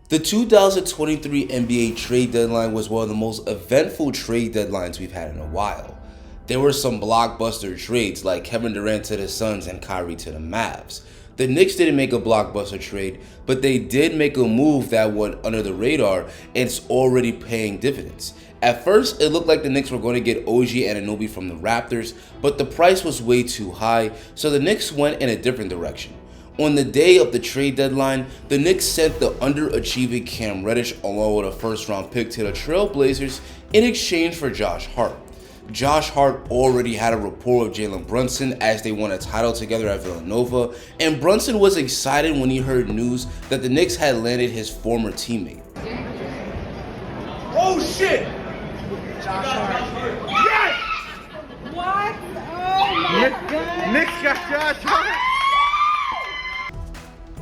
The 2023 NBA trade deadline was one of the most eventful trade deadlines we've had in a while. There were some blockbuster trades like Kevin Durant to the Suns and Kyrie to the Mavs. The Knicks didn't make a blockbuster trade, but they did make a move that went under the radar and it's already paying dividends. At first, it looked like the Knicks were going to get OG Anunoby from the Raptors, but the price was way too high, so the Knicks went in a different direction. On the day of the trade deadline, the Knicks sent the underachieving Cam Reddish along with a first-round pick to the Trail Blazers in exchange for Josh Hart. Josh Hart already had a rapport with Jalen Brunson as they won a title together at Villanova, and Brunson was excited when he heard news that the Knicks had landed his former teammate. Oh shit! Josh Hart. Yes! What? Oh my God! Knicks got Josh Hart.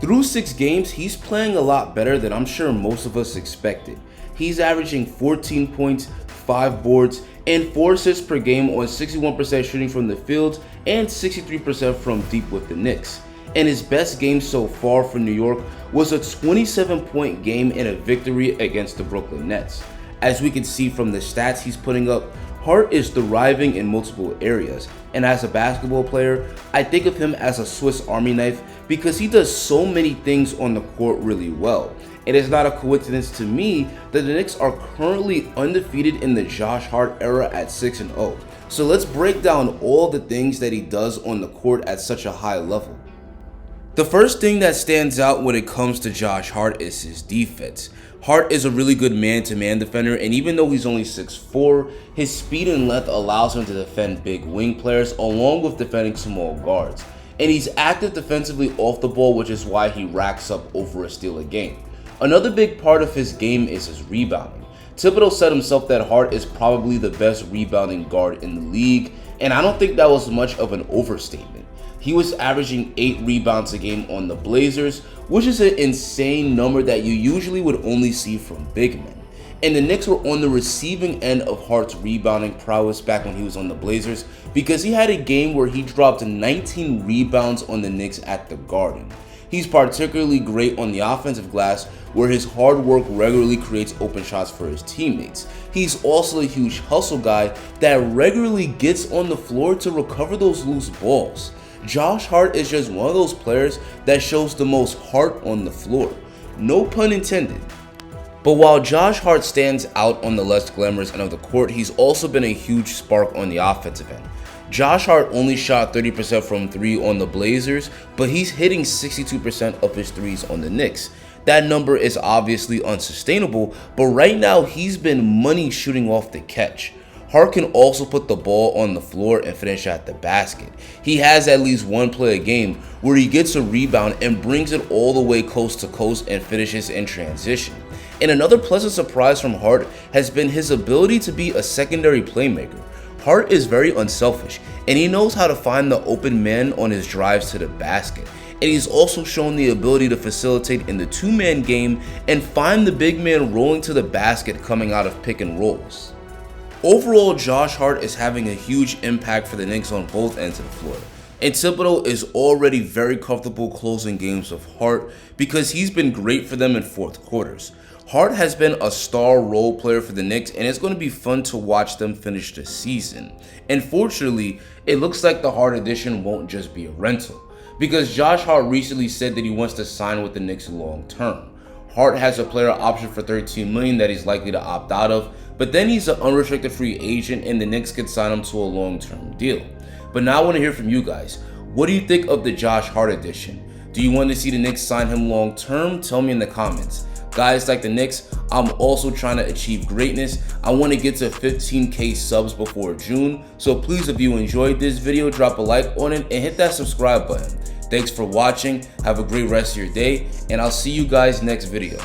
Through 6 games, he's playing a lot better than I'm sure most of us expected. He's averaging 14 points, 5 boards, and 4 assists per game on 61% shooting from the field and 63% from deep with the Knicks. And his best game so far for New York was a 27-point game in a victory against the Brooklyn Nets. As we can see from the stats he's putting up, Hart is thriving in multiple areas, and as a basketball player, I think of him as a Swiss Army knife because he does so many things on the court really well. It is not a coincidence to me that the Knicks are currently undefeated in the Josh Hart era at 6-0. So let's break down all the things that he does on the court at such a high level. The first thing that stands out when it comes to Josh Hart is his defense. Hart is a really good man-to-man defender, and even though he's only 6'4", his speed and length allows him to defend big wing players along with defending small guards. And he's active defensively off the ball, which is why he racks up over a steal a game. Another big part of his game is his rebounding. Thibodeau said himself that Hart is probably the best rebounding guard in the league, and I don't think that was much of an overstatement. He was averaging 8 rebounds a game on the Blazers, which is an insane number that you usually would only see from big men. And the Knicks were on the receiving end of Hart's rebounding prowess back when he was on the Blazers because he had a game where he dropped 19 rebounds on the Knicks at the Garden. He's particularly great on the offensive glass where his hard work regularly creates open shots for his teammates. He's also a huge hustle guy that regularly gets on the floor to recover those loose balls. Josh Hart is just one of those players that shows the most heart on the floor. No pun intended. But while Josh Hart stands out on the less glamorous end of the court, he's also been a huge spark on the offensive end. Josh Hart only shot 30% from 3 on the Blazers, but he's hitting 62% of his threes on the Knicks. That number is obviously unsustainable, but right now he's been money shooting off the catch. Hart can also put the ball on the floor and finish at the basket. He has at least one play a game where he gets a rebound and brings it all the way coast to coast and finishes in transition. And another pleasant surprise from Hart has been his ability to be a secondary playmaker. Hart is very unselfish, and he knows how to find the open man on his drives to the basket. And he's also shown the ability to facilitate in the 2-man game and find the big man rolling to the basket coming out of pick and rolls. Overall, Josh Hart is having a huge impact for the Knicks on both ends of the floor. And Thibodeau is already very comfortable closing games with Hart because he's been great for them in fourth quarters. Hart has been a star role player for the Knicks, and it's going to be fun to watch them finish the season. And fortunately, it looks like the Hart addition won't just be a rental, because Josh Hart recently said that he wants to sign with the Knicks long term. Hart has a player option for $13 million that he's likely to opt out of, but then he's an unrestricted free agent and the Knicks could sign him to a long-term deal. But now I want to hear from you guys. What do you think of the Josh Hart addition? Do you want to see the Knicks sign him long-term? Tell me in the comments. Guys like the Knicks, I'm also trying to achieve greatness. I want to get to 15K subs before June. So please, if you enjoyed this video, drop a like on it and hit that subscribe button. Thanks for watching. Have a great rest of your day, and I'll see you guys next video.